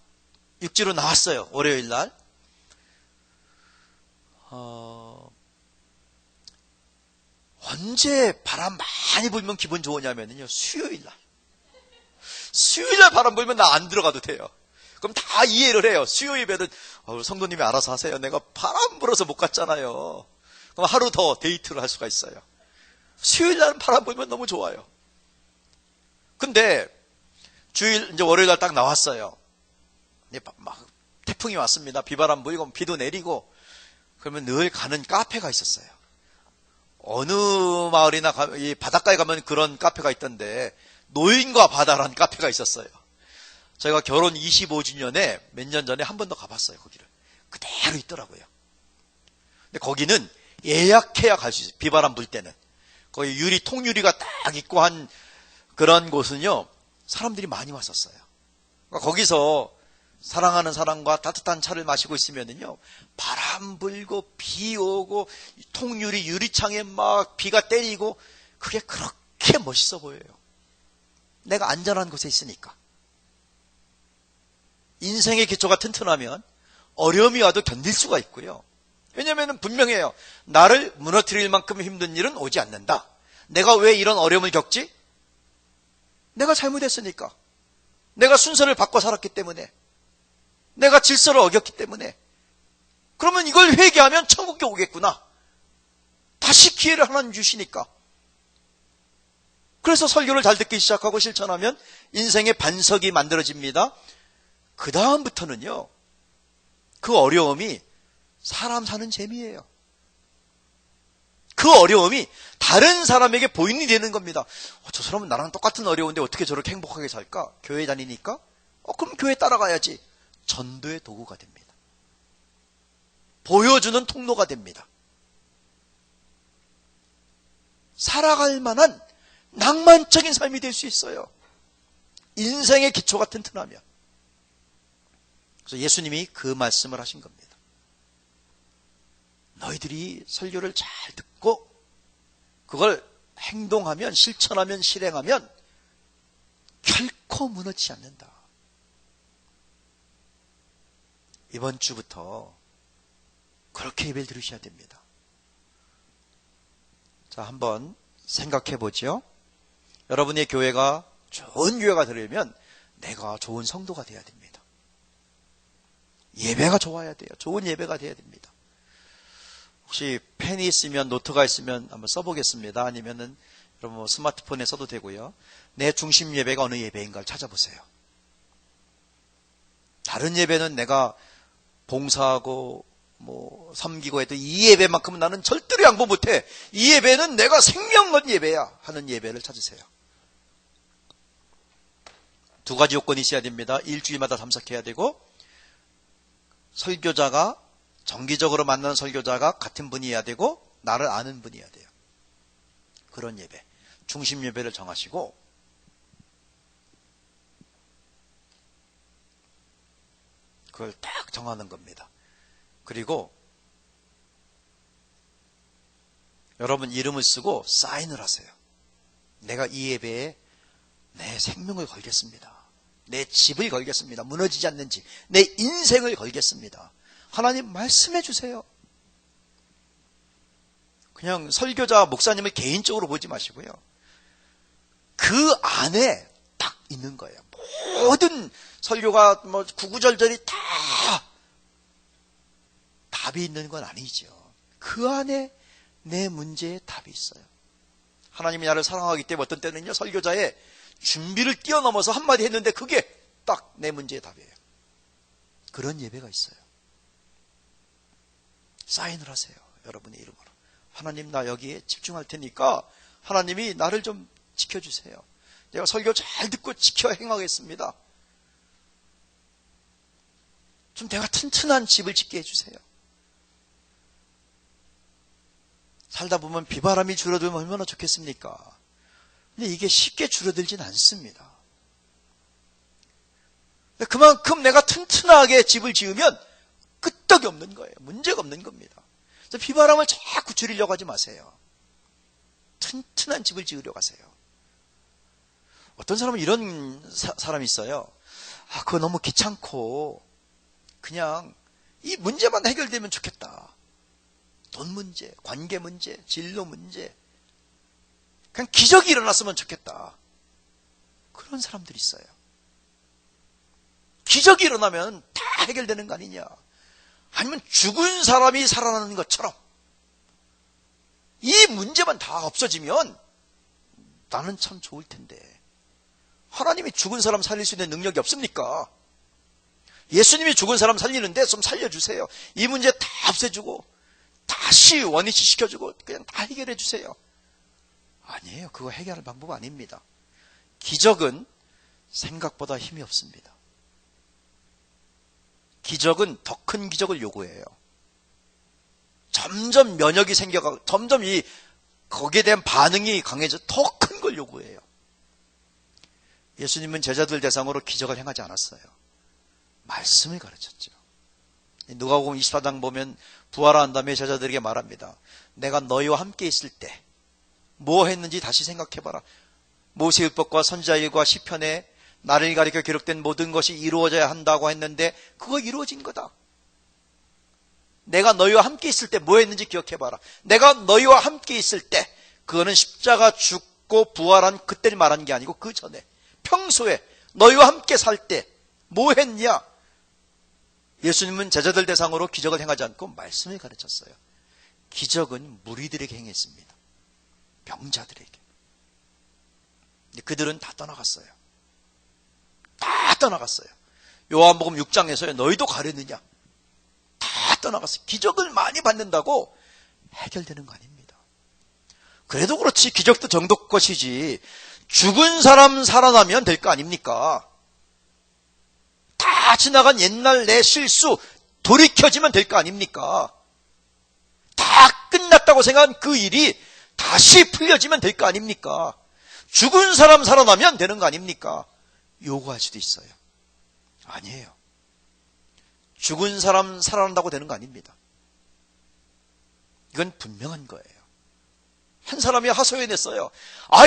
육지로 나왔어요. 월요일 날. 언제 바람 많이 불면 기분 좋으냐면요. 수요일 날. 수요일 날 바람 불면 나 안 들어가도 돼요. 그럼 다 이해를 해요. 수요 예배는 성도님이 알아서 하세요. 내가 바람 불어서 못 갔잖아요. 그럼 하루 더 데이트를 할 수가 있어요. 수요일 날은 바람 불면 너무 좋아요. 근데 주일 이제 월요일 날 딱 나왔어요. 막 태풍이 왔습니다. 비바람 불고 비도 내리고 그러면 늘 가는 카페가 있었어요. 어느 마을이나 이 바닷가에 가면 그런 카페가 있던데 노인과 바다라는 카페가 있었어요. 저희가 결혼 25주년에 몇 년 전에 한 번 더 가봤어요. 거기를. 그대로 있더라고요. 근데 거기는 예약해야 갈 수 있어요. 비바람 불 때는. 거기 통유리가 딱 있고 한 그런 곳은요. 사람들이 많이 왔었어요. 그러니까 거기서 사랑하는 사람과 따뜻한 차를 마시고 있으면요. 바람 불고 비 오고 유리창에 막 비가 때리고 그게 그렇게 멋있어 보여요. 내가 안전한 곳에 있으니까. 인생의 기초가 튼튼하면 어려움이 와도 견딜 수가 있고요. 왜냐하면 분명해요. 나를 무너뜨릴 만큼 힘든 일은 오지 않는다. 내가 왜 이런 어려움을 겪지? 내가 잘못했으니까. 내가 순서를 바꿔 살았기 때문에. 내가 질서를 어겼기 때문에. 그러면 이걸 회개하면 천국에 오겠구나. 다시 기회를 하나님 주시니까. 그래서 설교를 잘 듣기 시작하고 실천하면 인생의 반석이 만들어집니다. 그 다음부터는요. 그 어려움이 사람 사는 재미예요. 그 어려움이 다른 사람에게 보인이 되는 겁니다. 저 사람은 나랑 똑같은 어려운데 어떻게 저렇게 행복하게 살까? 교회 다니니까? 그럼 교회 따라가야지. 전도의 도구가 됩니다. 보여주는 통로가 됩니다. 살아갈 만한 낭만적인 삶이 될 수 있어요. 인생의 기초가 튼튼하면. 그래서 예수님이 그 말씀을 하신 겁니다. 너희들이 설교를 잘 듣고 그걸 행동하면, 실천하면, 실행하면 결코 무너지지 않는다. 이번 주부터 그렇게 예배를 드리셔야 됩니다. 자, 한번 생각해 보죠. 여러분의 교회가 좋은 교회가 되려면 내가 좋은 성도가 돼야 됩니다. 예배가 좋아야 돼요. 좋은 예배가 돼야 됩니다. 혹시 펜이 있으면, 노트가 있으면 한번 써보겠습니다. 아니면은 여러분 스마트폰에 써도 되고요. 내 중심 예배가 어느 예배인가를 찾아보세요. 다른 예배는 내가 봉사하고 섬기고 해도 이 예배만큼은 나는 절대로 양보 못해. 이 예배는 내가 생명 건 예배야 하는 예배를 찾으세요. 두 가지 요건이 있어야 됩니다. 일주일마다 참석해야 되고, 설교자가 정기적으로 만나는 설교자가 같은 분이어야 되고, 나를 아는 분이어야 돼요. 그런 예배, 중심 예배를 정하시고, 그걸 딱 정하는 겁니다. 그리고 여러분 이름을 쓰고 사인을 하세요. 내가 이 예배에 내 생명을 걸겠습니다. 내 집을 걸겠습니다. 무너지지 않는지 내 인생을 걸겠습니다. 하나님 말씀해 주세요. 그냥 설교자 목사님을 개인적으로 보지 마시고요. 그 안에 딱 있는 거예요. 모든 설교가 구구절절이 다 답이 있는 건 아니죠. 그 안에 내 문제에 답이 있어요. 하나님이 나를 사랑하기 때문에 어떤 때는요, 설교자의 준비를 뛰어넘어서 한마디 했는데 그게 딱 내 문제의 답이에요. 그런 예배가 있어요. 사인을 하세요. 여러분의 이름으로. 하나님, 나 여기에 집중할 테니까 하나님이 나를 좀 지켜주세요. 내가 설교 잘 듣고 지켜 행하겠습니다. 좀 내가 튼튼한 집을 짓게 해주세요. 살다 보면 비바람이 줄어들면 얼마나 좋겠습니까? 근데 이게 쉽게 줄어들진 않습니다. 그만큼 내가 튼튼하게 집을 지으면 끄떡이 없는 거예요. 문제가 없는 겁니다. 그래서 비바람을 자꾸 줄이려고 하지 마세요. 튼튼한 집을 지으려고 하세요. 어떤 사람은 이런 사람이 있어요. 그거 너무 귀찮고 그냥 이 문제만 해결되면 좋겠다. 돈 문제, 관계 문제, 진로 문제, 그냥 기적이 일어났으면 좋겠다. 그런 사람들이 있어요. 기적이 일어나면 다 해결되는 거 아니냐. 아니면 죽은 사람이 살아나는 것처럼 이 문제만 다 없어지면 나는 참 좋을 텐데. 하나님이 죽은 사람 살릴 수 있는 능력이 없습니까? 예수님이 죽은 사람 살리는데 좀 살려주세요. 이 문제 다 없애주고 다시 원위치 시켜주고 그냥 다 해결해 주세요. 아니에요. 그거 해결할 방법 아닙니다. 기적은 생각보다 힘이 없습니다. 기적은 더 큰 기적을 요구해요. 점점 면역이 생겨가고 점점 거기에 대한 반응이 강해져 더 큰 걸 요구해요. 예수님은 제자들 대상으로 기적을 행하지 않았어요. 말씀을 가르쳤죠. 누가복음 24장 보면 부활한 다음에 제자들에게 말합니다. 내가 너희와 함께 있을 때 뭐 했는지 다시 생각해봐라. 모세율법과 선지자일과 시편에 나를 가리켜 기록된 모든 것이 이루어져야 한다고 했는데 그거 이루어진 거다. 내가 너희와 함께 있을 때 뭐 했는지 기억해봐라. 내가 너희와 함께 있을 때 그거는 십자가 죽고 부활한 그때를 말하는 게 아니고 그 전에 평소에 너희와 함께 살 때 뭐 했냐. 예수님은 제자들 대상으로 기적을 행하지 않고 말씀을 가르쳤어요. 기적은 무리들에게 행했습니다. 병자들에게. 그들은 다 떠나갔어요. 다 떠나갔어요. 요한복음 6장에서요. 너희도 가려느냐. 다 떠나갔어요. 기적을 많이 받는다고 해결되는 거 아닙니다. 그래도 그렇지 기적도 정도 것이지 죽은 사람 살아나면 될 거 아닙니까? 다 지나간 옛날 내 실수 돌이켜지면 될 거 아닙니까? 다 끝났다고 생각한 그 일이 다시 풀려지면 될 거 아닙니까? 죽은 사람 살아나면 되는 거 아닙니까? 요구할 수도 있어요. 아니에요. 죽은 사람 살아난다고 되는 거 아닙니다. 이건 분명한 거예요. 한 사람이 하소연했어요.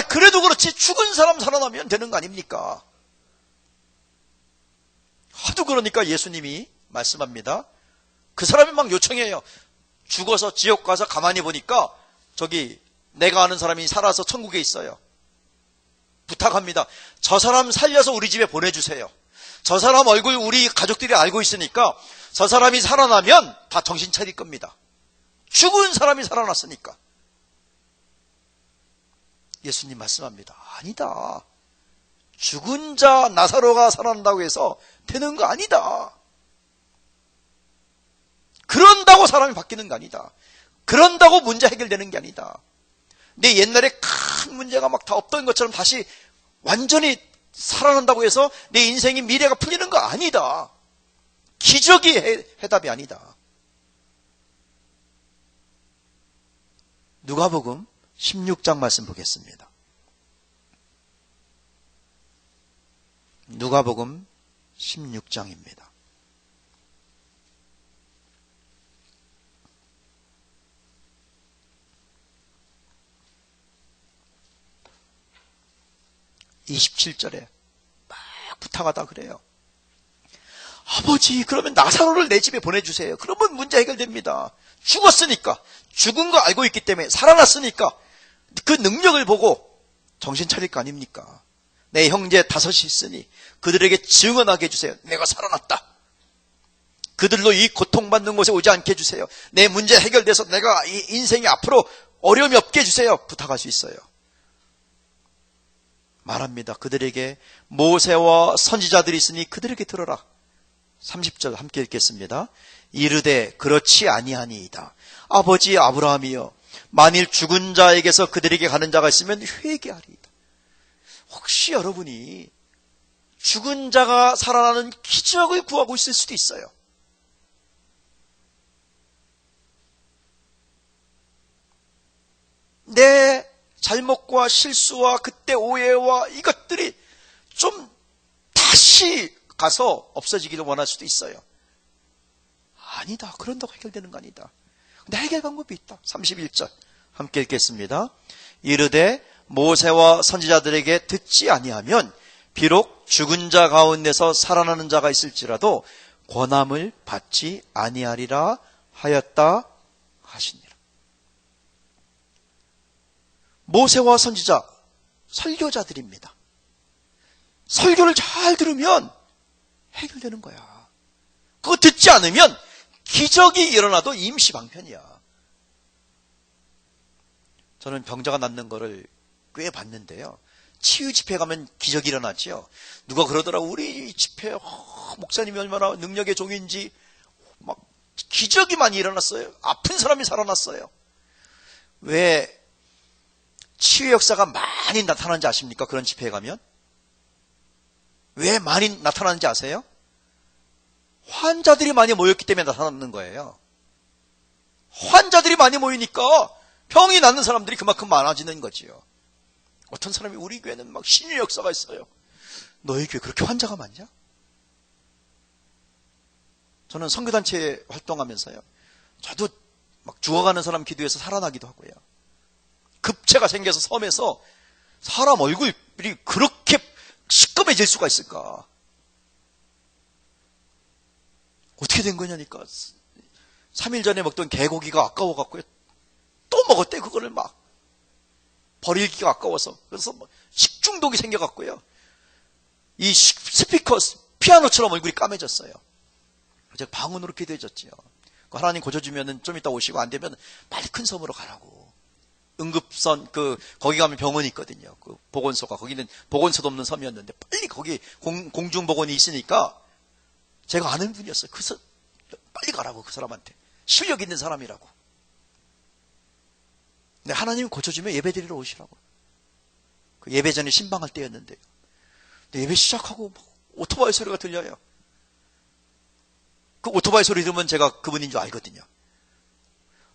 그래도 그렇지 죽은 사람 살아나면 되는 거 아닙니까? 하도 그러니까 예수님이 말씀합니다. 그 사람이 막 요청해요. 죽어서 지옥 가서 가만히 보니까 저기 내가 아는 사람이 살아서 천국에 있어요. 부탁합니다. 저 사람 살려서 우리 집에 보내주세요. 저 사람 얼굴 우리 가족들이 알고 있으니까 저 사람이 살아나면 다 정신 차릴 겁니다. 죽은 사람이 살아났으니까. 예수님 말씀합니다. 아니다. 죽은 자 나사로가 살아난다고 해서 되는 거 아니다. 그런다고 사람이 바뀌는 거 아니다. 그런다고 문제 해결되는 게 아니다. 내 옛날에 큰 문제가 막 다 없던 것처럼 다시 완전히 살아난다고 해서 내 인생의 미래가 풀리는 거 아니다. 기적이 해답이 아니다. 누가복음 16장 말씀 보겠습니다. 누가복음 16장입니다. (27절에) 막 부탁하다 그래요. 아버지, 그러면 나사로를 내 집에 보내주세요. 그러면 문제 해결됩니다. 죽었으니까, 죽은 거 알고 있기 때문에, 살아났으니까 그 능력을 보고 정신 차릴 거 아닙니까? 내 형제 5이 있으니 그들에게 증언하게 해주세요. 내가 살아났다. 그들로 이 고통받는 곳에 오지 않게 해주세요. 내 문제 해결돼서 내가 이 인생이 앞으로 어려움이 없게 해주세요. 부탁할 수 있어요. 말합니다. 그들에게 모세와 선지자들이 있으니 그들에게 들어라. 30절 함께 읽겠습니다. 이르되 그렇지 아니하니이다. 아버지 아브라함이여, 만일 죽은 자에게서 그들에게 가는 자가 있으면 회개하리이다. 혹시 여러분이 죽은 자가 살아나는 기적을 구하고 있을 수도 있어요. 내 잘못과 실수와 그때 오해와 이것들이 좀 다시 가서 없어지기를 원할 수도 있어요. 아니다. 그런다고 해결되는 거 아니다. 근데 해결 방법이 있다. 31절 함께 읽겠습니다. 이르되 모세와 선지자들에게 듣지 아니하면 비록 죽은 자 가운데서 살아나는 자가 있을지라도 권함을 받지 아니하리라 하였다 하시니라. 모세와 선지자, 설교자들입니다. 설교를 잘 들으면 해결되는 거야. 그거 듣지 않으면 기적이 일어나도 임시방편이야. 저는 병자가 낫는 거를 꽤 봤는데요. 치유 집회 가면 기적이 일어나지요. 누가 그러더라고, 우리 집회 목사님이 얼마나 능력의 종인지 막 기적이 많이 일어났어요. 아픈 사람이 살아났어요. 왜 치유 역사가 많이 나타나는지 아십니까? 그런 집회에 가면 왜 많이 나타나는지 아세요? 환자들이 많이 모였기 때문에 나타나는 거예요. 환자들이 많이 모이니까 병이 낫는 사람들이 그만큼 많아지는 거지요. 어떤 사람이 우리 교회는 막 신유 역사가 있어요. 너희 교회 그렇게 환자가 많냐? 저는 선교단체 활동하면서요, 저도 막 죽어가는 사람 기도해서 살아나기도 하고요. 급체가 생겨서 섬에서 사람 얼굴이 그렇게 시꺼매질 수가 있을까? 어떻게 된 거냐니까 3일 전에 먹던 개고기가 아까워갖고요, 또 먹었대. 그거를 막 버리기가 아까워서. 그래서 식중독이 생겨갖고요, 이 스피커 피아노처럼 얼굴이 까매졌어요. 제가 방언으로 기도해줬지요. 하나님 고쳐주면은 좀 이따 오시고, 안 되면 빨리 큰 섬으로 가라고. 응급선, 거기 가면 병원이 있거든요. 그 보건소가. 거기는 보건소도 없는 섬이었는데, 빨리 거기 공중보건이 있으니까, 제가 아는 분이었어요. 그래서 빨리 가라고, 그 사람한테. 실력 있는 사람이라고. 근데 하나님이 고쳐주면 예배 드리러 오시라고. 그 예배 전에 신방할 때였는데, 근데 예배 시작하고 오토바이 소리가 들려요. 그 오토바이 소리 들으면 제가 그분인 줄 알거든요.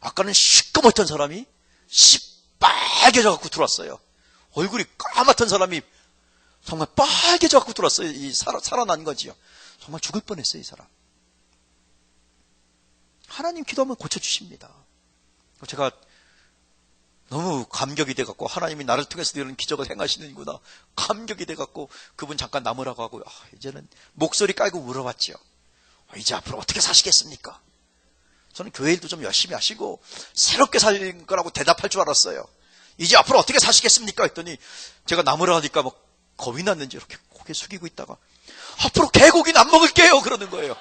아까는 시꺼멓던 사람이 시빨개져 갖고 들어왔어요. 얼굴이 까맣던 사람이 정말 빨개져 갖고 들어왔어요. 살아난 거지요. 정말 죽을 뻔했어요, 이 사람. 하나님 기도하면 고쳐주십니다. 제가 너무 감격이 돼갖고, 하나님이 나를 통해서 이런 기적을 행하시는구나. 감격이 돼갖고, 그분 잠깐 남으라고 하고, 이제는 목소리 깔고 물어봤죠. 이제 앞으로 어떻게 사시겠습니까? 저는 교회 일도 좀 열심히 하시고 새롭게 살 거라고 대답할 줄 알았어요. 이제 앞으로 어떻게 사시겠습니까? 했더니 제가 나무라 하니까 막 겁이 났는지 이렇게 고개 숙이고 있다가, 앞으로 개고기는 안 먹을게요, 그러는 거예요.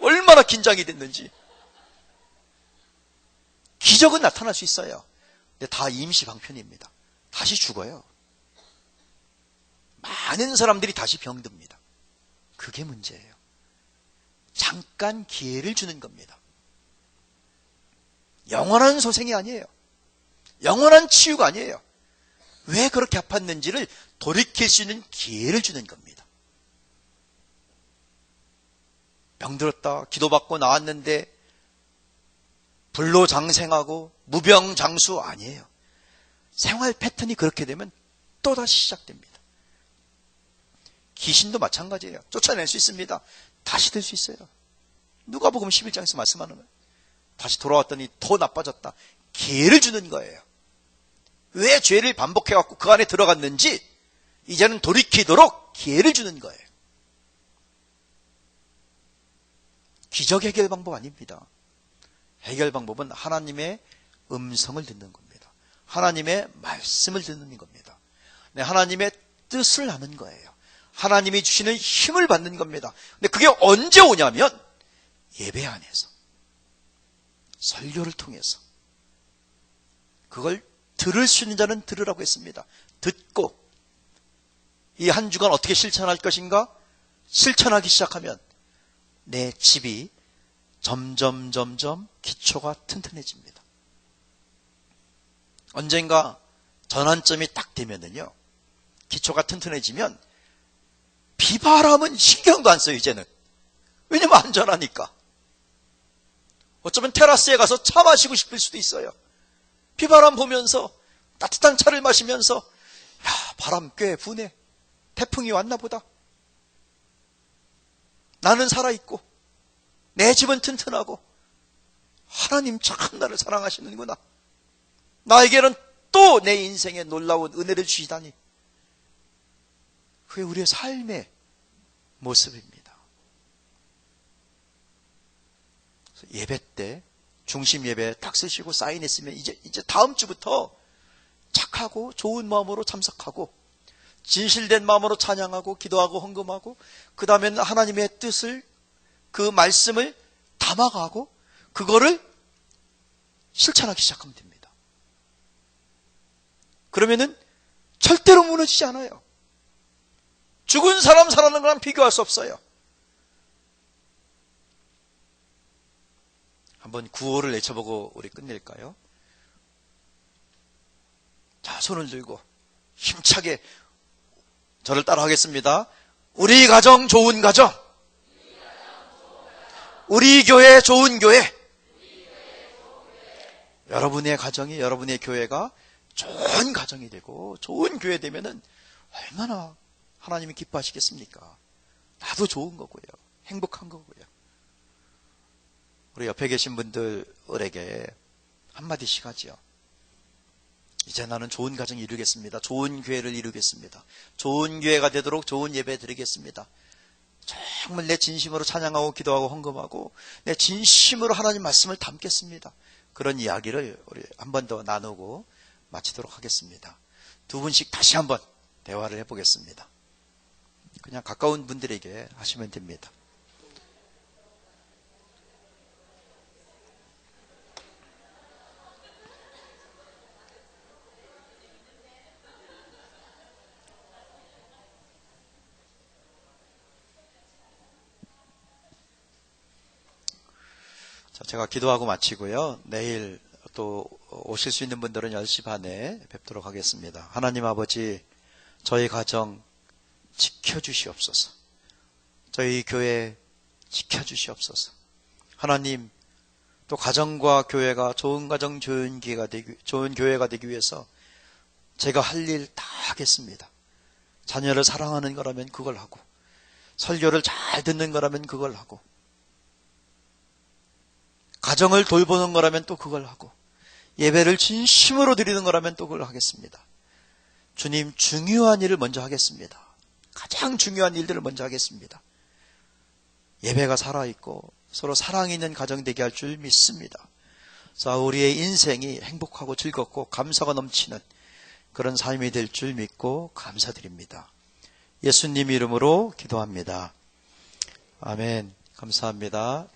얼마나 긴장이 됐는지. 기적은 나타날 수 있어요. 근데 다 임시방편입니다. 다시 죽어요. 많은 사람들이 다시 병듭니다. 그게 문제예요. 잠깐 기회를 주는 겁니다. 영원한 소생이 아니에요. 영원한 치유가 아니에요. 왜 그렇게 아팠는지를 돌이킬 수 있는 기회를 주는 겁니다. 병들었다, 기도받고 나왔는데 불로장생하고 무병장수 아니에요. 생활 패턴이 그렇게 되면 또다시 시작됩니다. 귀신도 마찬가지예요. 쫓아낼 수 있습니다. 다시 될 수 있어요. 누가복음 11장에서 말씀하는 거예요. 다시 돌아왔더니 더 나빠졌다. 기회를 주는 거예요. 왜 죄를 반복해갖고 그 안에 들어갔는지 이제는 돌이키도록 기회를 주는 거예요. 기적 해결 방법 아닙니다. 해결 방법은 하나님의 음성을 듣는 겁니다. 하나님의 말씀을 듣는 겁니다. 네, 하나님의 뜻을 하는 거예요. 하나님이 주시는 힘을 받는 겁니다. 근데 그게 언제 오냐면 예배 안에서, 설교를 통해서. 그걸 들을 수 있는 자는 들으라고 했습니다. 듣고 이 한 주간 어떻게 실천할 것인가? 실천하기 시작하면 내 집이 점점 기초가 튼튼해집니다. 언젠가 전환점이 딱 되면은요, 기초가 튼튼해지면 비바람은 신경도 안 써요, 이제는. 왜냐면 안전하니까. 어쩌면 테라스에 가서 차 마시고 싶을 수도 있어요. 비바람 보면서 따뜻한 차를 마시면서, 야, 바람 꽤 부네. 태풍이 왔나 보다. 나는 살아있고 내 집은 튼튼하고 하나님 참 나를 사랑하시는구나. 나에게는 또 내 인생에 놀라운 은혜를 주시다니. 그게 우리의 삶의 모습입니다. 예배 때 중심 예배 딱 쓰시고 사인했으면 이제 다음 주부터 착하고 좋은 마음으로 참석하고 진실된 마음으로 찬양하고 기도하고 헌금하고 그 다음에는 하나님의 뜻을 그 말씀을 담아가고 그거를 실천하기 시작하면 됩니다. 그러면은 절대로 무너지지 않아요. 죽은 사람 살아나는 거랑 비교할 수 없어요. 한번 구호를 외쳐보고 우리 끝낼까요? 자, 손을 들고 힘차게 저를 따라 하겠습니다. 우리 가정 좋은 가정, 우리 교회 좋은 교회. 여러분의 가정이, 여러분의 교회가 좋은 가정이 되고 좋은 교회 되면은 얼마나 하나님이 기뻐하시겠습니까? 나도 좋은 거고요. 행복한 거고요. 우리 옆에 계신 분들에게 한마디씩 하지요. 이제 나는 좋은 가정 이루겠습니다. 좋은 교회를 이루겠습니다. 좋은 교회가 되도록 좋은 예배 드리겠습니다. 정말 내 진심으로 찬양하고 기도하고 헌금하고 내 진심으로 하나님 말씀을 담겠습니다. 그런 이야기를 우리 한 번 더 나누고 마치도록 하겠습니다. 두 분씩 다시 한번 대화를 해보겠습니다. 그냥 가까운 분들에게 하시면 됩니다. 자, 제가 기도하고 마치고요. 내일 또 오실 수 있는 분들은 10시 반에 뵙도록 하겠습니다. 하나님 아버지, 저희 가정 지켜주시옵소서. 저희 교회 지켜주시옵소서. 하나님, 또 가정과 교회가 좋은 가정, 좋은 교회가 되기 위해서 제가 할 일 다 하겠습니다. 자녀를 사랑하는 거라면 그걸 하고, 설교를 잘 듣는 거라면 그걸 하고, 가정을 돌보는 거라면 또 그걸 하고, 예배를 진심으로 드리는 거라면 또 그걸 하겠습니다. 주님, 중요한 일을 먼저 하겠습니다. 가장 중요한 일들을 먼저 하겠습니다. 예배가 살아있고 서로 사랑이 있는 가정 되게 할 줄 믿습니다. 자, 우리의 인생이 행복하고 즐겁고 감사가 넘치는 그런 삶이 될 줄 믿고 감사드립니다. 예수님 이름으로 기도합니다. 아멘. 감사합니다.